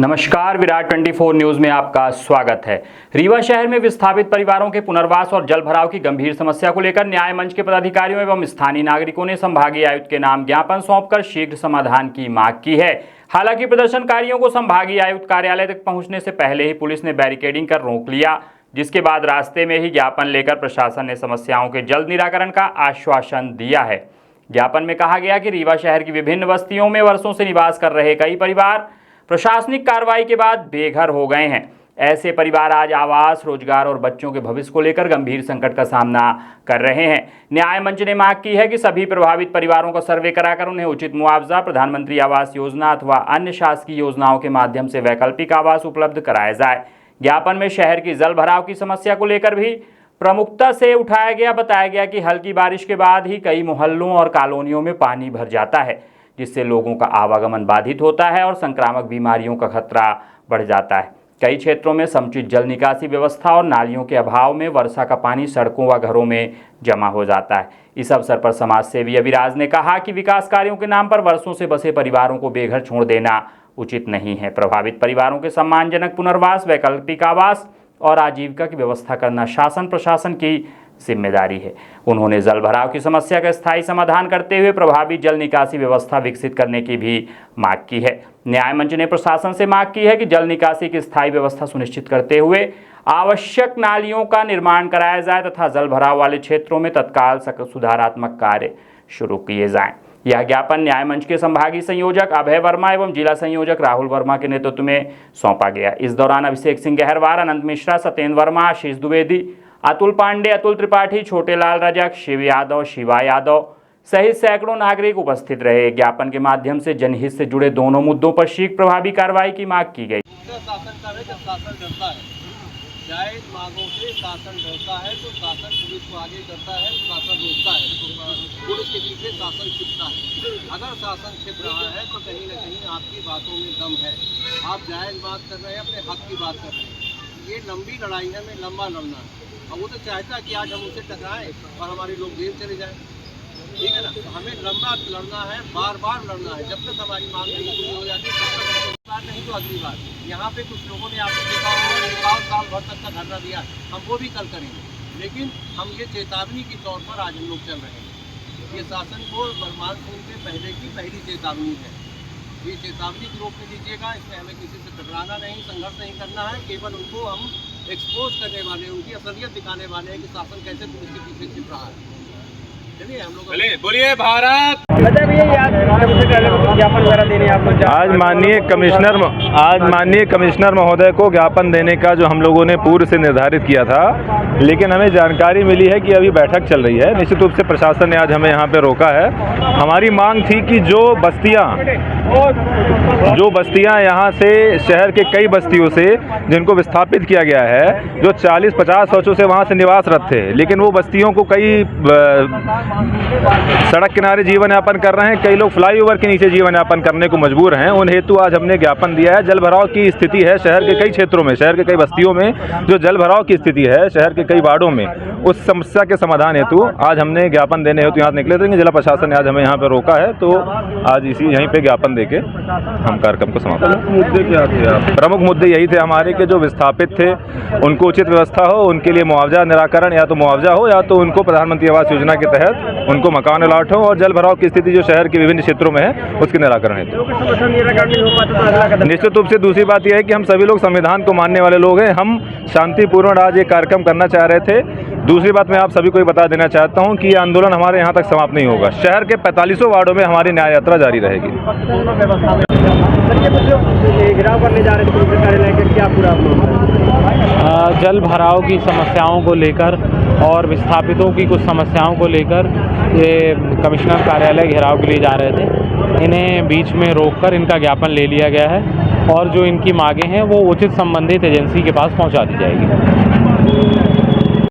नमस्कार, विराट 24 न्यूज में आपका स्वागत है। रीवा शहर में विस्थापित परिवारों के पुनर्वास और जल भराव की गंभीर समस्या को लेकर न्याय मंच के पदाधिकारियों एवं स्थानीय नागरिकों ने संभागीय आयुक्त के नाम ज्ञापन सौंपकर शीघ्र समाधान की मांग की है। हालांकि प्रदर्शनकारियों को संभागीय आयुक्त कार्यालय तक पहुंचने से पहले ही पुलिस ने बैरिकेडिंग कर रोक लिया, जिसके बाद रास्ते में ही ज्ञापन लेकर प्रशासन ने समस्याओं के जल्द निराकरण का आश्वासन दिया है। ज्ञापन में कहा गया कि रीवा शहर की विभिन्न बस्तियों में वर्षों से निवास कर रहे कई परिवार प्रशासनिक कार्रवाई के बाद बेघर हो गए हैं। ऐसे परिवार आज आवास, रोजगार और बच्चों के भविष्य को लेकर गंभीर संकट का सामना कर रहे हैं। न्याय मंच ने मांग की है कि सभी प्रभावित परिवारों का सर्वे कराकर उन्हें उचित मुआवजा, प्रधानमंत्री आवास योजना अथवा अन्य शासकीय योजनाओं के माध्यम से वैकल्पिक आवास उपलब्ध कराया जाए। ज्ञापन में शहर की जल भराव की समस्या को लेकर भी प्रमुखता से उठाया गया। बताया गया कि हल्की बारिश के बाद ही कई मोहल्लों और कॉलोनियों में पानी भर जाता है, जिससे लोगों का आवागमन बाधित होता है और संक्रामक बीमारियों का खतरा बढ़ जाता है। कई क्षेत्रों में समुचित जल निकासी व्यवस्था और नालियों के अभाव में वर्षा का पानी सड़कों व घरों में जमा हो जाता है। इस अवसर पर समाज सेवी अविराज ने कहा कि विकास कार्यों के नाम पर वर्षों से बसे परिवारों को बेघर छोड़ देना उचित नहीं है। प्रभावित परिवारों के सम्मानजनक पुनर्वास, वैकल्पिक आवास और आजीविका की व्यवस्था करना शासन प्रशासन की जिम्मेदारी है। उन्होंने जल भराव की समस्या का स्थायी समाधान करते हुए प्रभावी जल निकासी व्यवस्था विकसित करने की भी मांग की है। न्याय मंच ने प्रशासन से मांग की है कि जल निकासी की स्थायी व्यवस्था सुनिश्चित करते हुए आवश्यक नालियों का निर्माण कराया जाए तथा जल भराव वाले क्षेत्रों में तत्काल सुधारात्मक कार्य शुरू किए जाएं। यह ज्ञापन न्याय मंच के संभागीय संयोजक अभय वर्मा एवं जिला संयोजक राहुल वर्मा के नेतृत्व में सौंपा गया। इस दौरान अभिषेक सिंह गहरवार, अनंत मिश्रा, सत्येंद्र वर्मा, आशीष द्विवेदी, अतुल पांडे, अतुल त्रिपाठी, छोटेलाल रजक, शिव यादव, शिवा यादव सहित सैकड़ों नागरिक उपस्थित रहे। ज्ञापन के माध्यम से जनहित से जुड़े दोनों मुद्दों पर शीघ्र प्रभावी कार्रवाई की मांग की गई। जायज मांगों से शासन डरता है तो शासन पुलिस को आगे करता है, शासन रोकता है, पुलिस के पीछे शासन छिपता है। अगर शासन छिप रहा है तो कहीं न कहीं आपकी बातों में दम है। आप जायज बात कर रहे हैं, अपने हक की बात कर रहे हैं। ये लंबी लड़ाई है, हमें लंबा लड़ना है। अब वो तो चाहता है कि आज हम उनसे टकराएं और हमारे लोग जेल चले जाएं, ठीक है ना। तो हमें लंबा लड़ना है, बार बार लड़ना है। जब तक हमारी मांग नहीं पूरी हो जाती तब तक बात नहीं तो अगली बात। यहाँ पे कुछ लोगों ने आपने देखा होगा साल भर तक का धरना दिया, हम वो भी कल करेंगे। लेकिन हम ये चेतावनी के तौर पर आज हम लोग चल रहे हैं। ये शासन को मानसून से पहले की पहली चेतावनी है। ये चेतावनी के रूप में लीजिएगा। इसमें हमें किसी से टकराना नहीं, संघर्ष नहीं करना है। केवल उनको हम एक्सपोज करने वाले, उनकी असलियत दिखाने वाले हैं कि शासन कैसे पुलिस के पीछे छिप रहा है। चलिए हम लोग बोलिए भारत। आज माननीय कमिश्नर महोदय को ज्ञापन देने का जो हम लोगों ने पूर्व से निर्धारित किया था, लेकिन हमें जानकारी मिली है कि अभी बैठक चल रही है। निश्चित रूप से प्रशासन ने आज हमें यहाँ पे रोका है। हमारी मांग थी कि जो बस्तियाँ यहाँ से शहर के कई बस्तियों से जिनको विस्थापित किया गया है, जो 40-50 वर्षों से वहाँ से निवासरत थे, लेकिन वो बस्तियों को कई सड़क किनारे जीवन यापन कर रहे हैं, कई लोग फ्लाईओवर के नीचे जीवन यापन करने को मजबूर हैं। उन हेतु आज हमने ज्ञापन दिया है। जल भराव की स्थिति है शहर के कई क्षेत्रों में, शहर के कई बस्तियों में जो जल भराव की स्थिति है शहर के कई वार्डों में, उस समस्या के समाधान हेतु आज हमने ज्ञापन देने हेतु यहाँ निकले थे। जिला प्रशासन ने आज हमें यहाँ पर रोका है, तो आज यहीं पे ज्ञापन देके हम कार्यक्रम को समाप्त करें। मुद्दे क्या थे? प्रमुख मुद्दे यही थे हमारे कि जो विस्थापित थे उनको उचित व्यवस्था हो, उनके लिए मुआवजा निराकरण, या तो मुआवजा हो या तो उनको प्रधानमंत्री आवास योजना के तहत उनको मकान अलॉट हो, और जल भराव की स्थिति जो शहर के विभिन्न क्षेत्रों में है उसके निराकरण है। निश्चित रूप से दूसरी बात यह है कि हम सभी लोग संविधान को मानने वाले लोग हैं। हम शांतिपूर्ण आज ये कार्यक्रम करना चाह रहे थे। दूसरी बात मैं आप सभी को ये बता देना चाहता हूं कि ये आंदोलन हमारे यहाँ तक समाप्त नहीं होगा। शहर के 45 वार्डों में हमारी न्याय यात्रा जारी रहेगी। जल भराव की समस्याओं को लेकर और विस्थापितों की कुछ समस्याओं को लेकर ये कमिश्नर कार्यालय घेराव के लिए जा रहे थे। इन्हें बीच में रोककर इनका ज्ञापन ले लिया गया है और जो इनकी मांगें हैं वो उचित संबंधित एजेंसी के पास पहुंचा दी जाएगी।